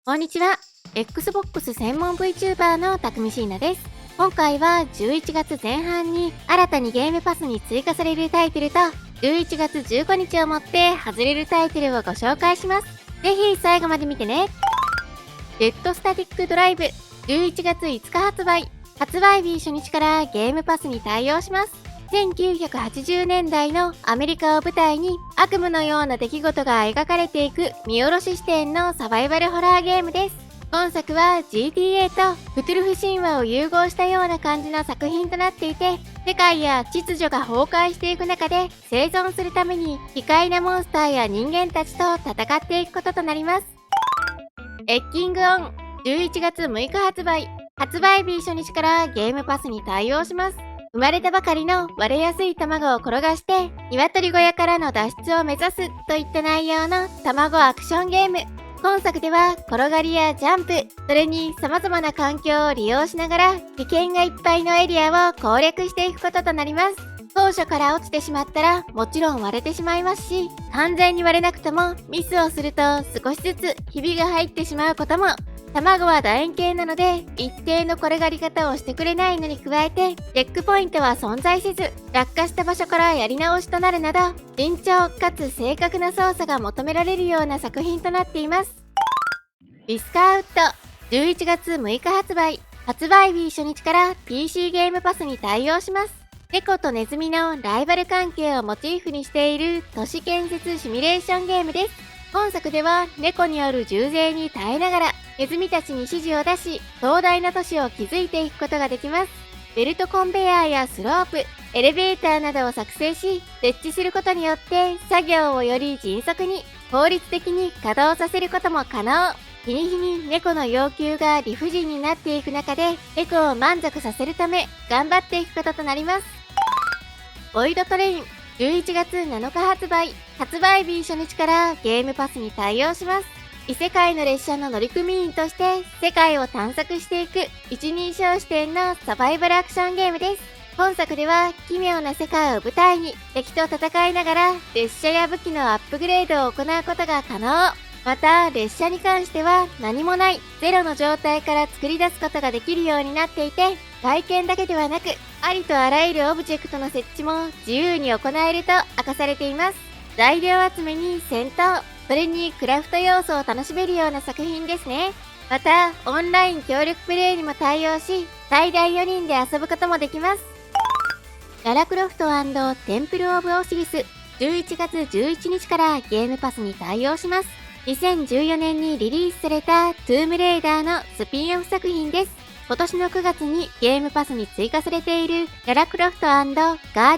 こんにちは。Xbox 専門 VTuber のたくみしーなです。今回は11月前半に新たにゲームパスに追加されるタイトルと11月15日をもって外れるタイトルをご紹介します。ぜひ最後まで見てね。ジェットスタティックドライブ11月5日発売。発売日初日からゲームパスに対応します。1980年代のアメリカを舞台に悪夢のような出来事が描かれていく見下ろし視点のサバイバルホラーゲームです。本作は GTA とクトゥルフ神話を融合したような感じの作品となっていて、世界や秩序が崩壊していく中で生存するために奇怪なモンスターや人間たちと戦っていくこととなります。エッキングオン11月6日発売。発売日初日からゲームパスに対応します。生まれたばかりの割れやすい卵を転がして鶏小屋からの脱出を目指すといった内容の卵アクションゲーム。本作では転がりやジャンプ、それに様々な環境を利用しながら危険がいっぱいのエリアを攻略していくこととなります。当初から落ちてしまったらもちろん割れてしまいますし、完全に割れなくともミスをすると少しずつひびが入ってしまうことも。卵は楕円形なので一定の転がり方をしてくれないのに加えてチェックポイントは存在せず、落下した場所からやり直しとなるなど慎重かつ正確な操作が求められるような作品となっています。ビスカーウッド11月6日発売。発売日初日から PC ゲームパスに対応します。猫とネズミのライバル関係をモチーフにしている都市建設シミュレーションゲームです。本作では猫による重税に耐えながらネズミたちに指示を出し壮大な都市を築いていくことができます。ベルトコンベヤーやスロープ、エレベーターなどを作成し設置することによって作業をより迅速に効率的に稼働させることも可能。日に日に猫の要求が理不尽になっていく中で猫を満足させるため頑張っていくこととなります。ボイドトレイン11月7日発売。発売日初日からゲームパスに対応します。異世界の列車の乗組員として世界を探索していく一人称視点のサバイバルアクションゲームです。本作では奇妙な世界を舞台に敵と戦いながら列車や武器のアップグレードを行うことが可能。また列車に関しては何もないゼロの状態から作り出すことができるようになっていて、外見だけではなくありとあらゆるオブジェクトの設置も自由に行えると明かされています。材料集めに戦闘、それにクラフト要素を楽しめるような作品ですね。またオンライン協力プレイにも対応し最大4人で遊ぶこともできます。ララクロフト&テンプル・オブ・オシリス11月11日からゲームパスに対応します。2014年にリリースされたトゥームレイダーのスピンオフ作品です。今年の9月にゲームパスに追加されているララクロフト&ガー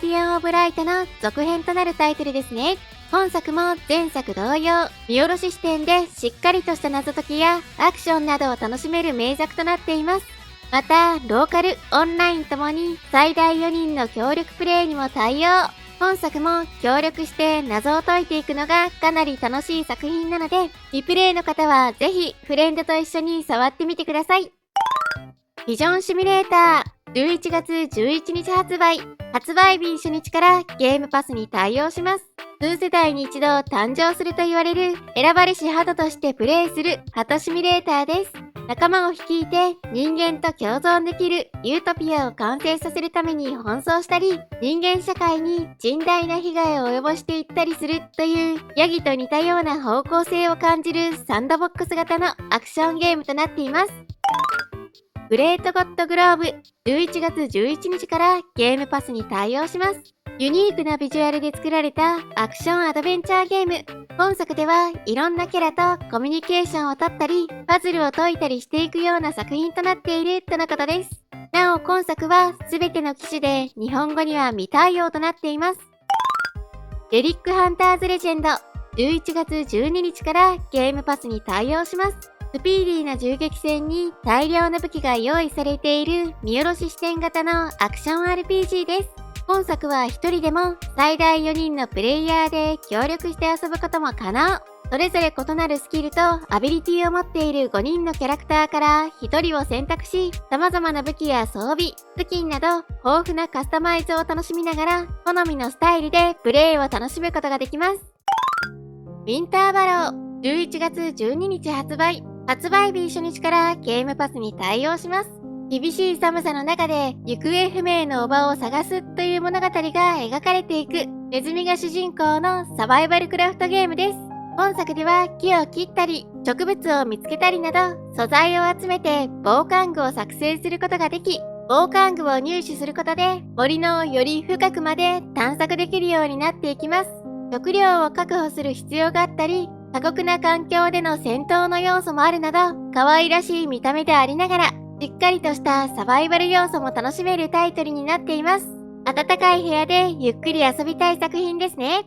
ディアン・オブ・ライトの続編となるタイトルですね。本作も前作同様、見下ろし視点でしっかりとした謎解きやアクションなどを楽しめる名作となっています。また、ローカル、オンラインともに最大4人の協力プレイにも対応。本作も協力して謎を解いていくのがかなり楽しい作品なので、リプレイの方はぜひフレンドと一緒に触ってみてください。ビジョンシミュレーター11月11日発売。発売日初日からゲームパスに対応します。数世代に一度誕生すると言われる選ばれし鳩としてプレイする鳩シミュレーターです。仲間を率いて人間と共存できるユートピアを完成させるために奔走したり、人間社会に甚大な被害を及ぼしていったりするというヤギと似たような方向性を感じるサンドボックス型のアクションゲームとなっています。グレートゴッドグローブ11月11日からゲームパスに対応します。ユニークなビジュアルで作られたアクションアドベンチャーゲーム。本作ではいろんなキャラとコミュニケーションを取ったり、パズルを解いたりしていくような作品となっているとのことです。なお今作は全ての機種で日本語には未対応となっています。レリックハンターズレジェンド11月12日からゲームパスに対応します。スピーディーな銃撃戦に大量の武器が用意されている見下ろし視点型のアクション RPG です。本作は1人でも最大4人のプレイヤーで協力して遊ぶことも可能。それぞれ異なるスキルとアビリティを持っている5人のキャラクターから1人を選択し、様々な武器や装備、スキンなど豊富なカスタマイズを楽しみながら好みのスタイルでプレイを楽しむことができます。ウィンターバロー11月12日発売。発売日初日からゲームパスに対応します。厳しい寒さの中で行方不明のおばを探すという物語が描かれていくネズミが主人公のサバイバルクラフトゲームです。本作では木を切ったり植物を見つけたりなど素材を集めて防寒具を作成することができ、防寒具を入手することで森のより深くまで探索できるようになっていきます。食料を確保する必要があったり、過酷な環境での戦闘の要素もあるなど可愛らしい見た目でありながらしっかりとしたサバイバル要素も楽しめるタイトルになっています。暖かい部屋でゆっくり遊びたい作品ですね。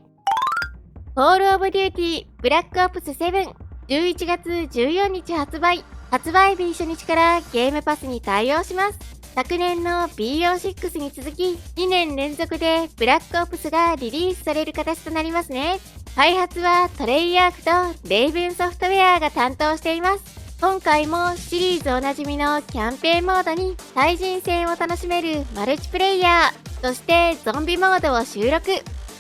コールオブデューティーブラックオプス7、11月14日発売。発売日初日からゲームパスに対応します。昨年の BO6 に続き2年連続でブラックオプスがリリースされる形となりますね。開発はトレイヤークとレイブンソフトウェアが担当しています。今回もシリーズおなじみのキャンペーンモードに対人戦を楽しめるマルチプレイヤー、そしてゾンビモードを収録。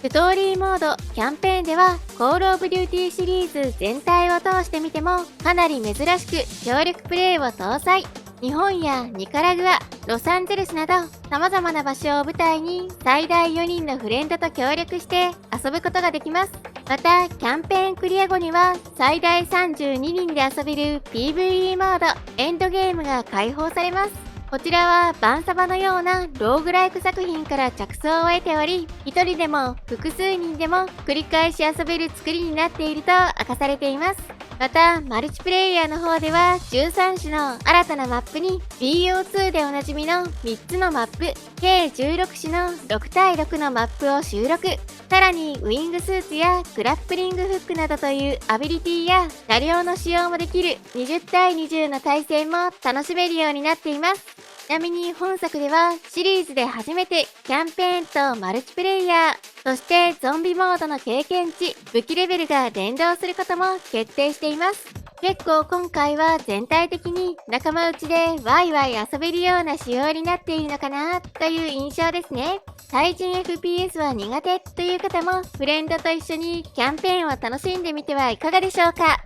ストーリーモード、キャンペーンではコールオブデューティーシリーズ全体を通してみてもかなり珍しく協力プレイを搭載。日本やニカラグア、ロサンゼルスなど様々な場所を舞台に最大4人のフレンドと協力して遊ぶことができます。また、キャンペーンクリア後には最大32人で遊べる PVE モード、エンドゲームが開放されます。こちらはバンサバのようなローグライク作品から着想を得ており、一人でも複数人でも繰り返し遊べる作りになっていると明かされています。また、マルチプレイヤーの方では13種の新たなマップに BO2 でおなじみの3つのマップ、計16種の6対6のマップを収録。さらにウィングスーツやグラップリングフックなどというアビリティや車両の使用もできる20対20の対戦も楽しめるようになっています。ちなみに本作ではシリーズで初めてキャンペーンとマルチプレイヤー、そしてゾンビモードの経験値、武器レベルが連動することも決定しています。結構今回は全体的に仲間内でワイワイ遊べるような仕様になっているのかなという印象ですね。対人 FPS は苦手という方もフレンドと一緒にキャンペーンを楽しんでみてはいかがでしょうか。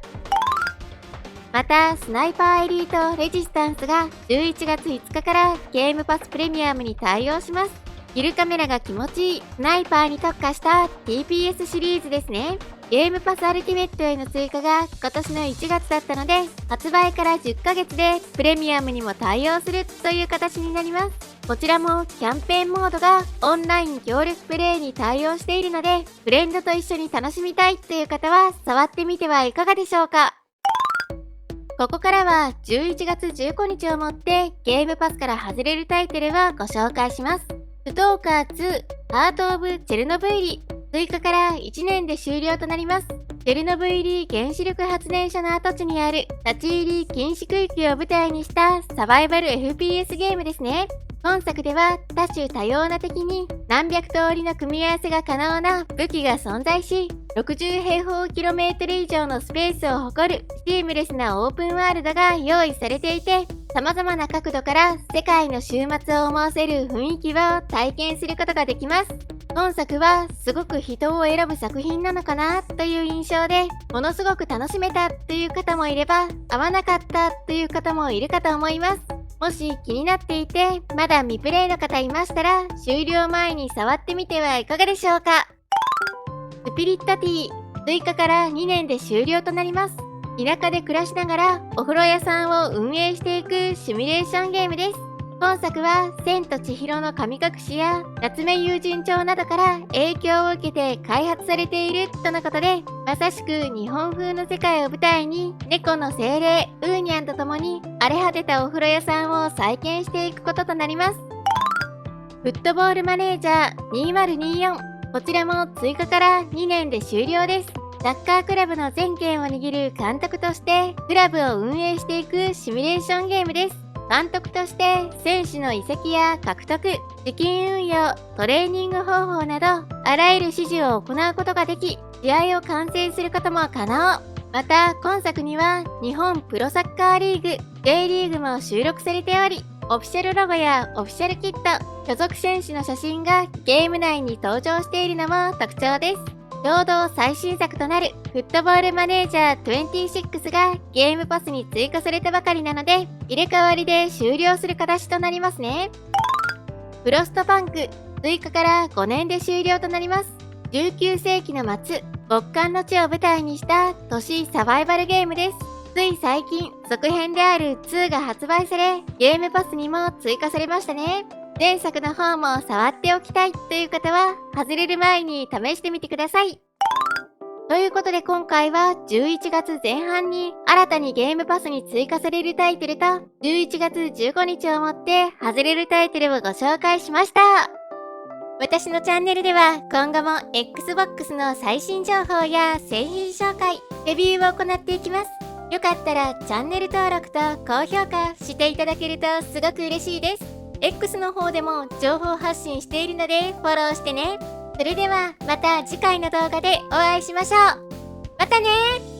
また、スナイパーエリートレジスタンスが11月5日からゲームパスプレミアムに対応します。キルカメラが気持ちいいスナイパーに特化した TPS シリーズですね。ゲームパスアルティメットへの追加が今年の1月だったので、発売から10ヶ月でプレミアムにも対応するという形になります。こちらもキャンペーンモードがオンライン協力プレイに対応しているので、フレンドと一緒に楽しみたいという方は触ってみてはいかがでしょうか。ここからは11月15日をもってゲームパスから外れるタイトルをご紹介します。ストーカー2ハートオブチェルノブイリ、追加から1年で終了となります。チェルノブイリ原子力発電所の跡地にある立ち入り禁止区域を舞台にしたサバイバル FPS ゲームですね。本作では多種多様な敵に何百通りの組み合わせが可能な武器が存在し、60平方キロメートル以上のスペースを誇るシームレスなオープンワールドが用意されていて、様々な角度から世界の終末を思わせる雰囲気を体験することができます。本作はすごく人を選ぶ作品なのかなという印象で、ものすごく楽しめたという方もいれば、合わなかったという方もいるかと思います。もし気になっていて、まだ未プレイの方いましたら、終了前に触ってみてはいかがでしょうか。スピリットティー、追加から2年で終了となります。田舎で暮らしながらお風呂屋さんを運営していくシミュレーションゲームです。本作は千と千尋の神隠しや夏目友人帳などから影響を受けて開発されているとのことで、まさしく日本風の世界を舞台に猫の精霊ウーニャンと共に荒れ果てたお風呂屋さんを再建していくこととなります。フットボールマネージャー2024、こちらも追加から2年で終了です。サッカークラブの全権を握る監督としてクラブを運営していくシミュレーションゲームです。監督として選手の移籍や獲得、資金運用、トレーニング方法などあらゆる指示を行うことができ、試合を観戦することも可能。また今作には日本プロサッカーリーグ J リーグも収録されており、オフィシャルロゴやオフィシャルキット、所属選手の写真がゲーム内に登場しているのも特徴です。ちょうど最新作となるフットボールマネージャー26がゲームパスに追加されたばかりなので、入れ替わりで終了する形となりますね。フロストパンク、追加から5年で終了となります。19世紀の末、極寒の地を舞台にした都市サバイバルゲームです。つい最近、続編である2が発売され、ゲームパスにも追加されましたね。前作の方も触っておきたいという方は、外れる前に試してみてください。ということで今回は11月前半に新たにゲームパスに追加されるタイトルと11月15日をもって外れるタイトルをご紹介しました。私のチャンネルでは今後も Xbox の最新情報や製品紹介、レビューを行っていきます。よかったらチャンネル登録と高評価していただけるとすごく嬉しいです。X の方でも情報発信しているのでフォローしてね。それではまた次回の動画でお会いしましょう。またねー。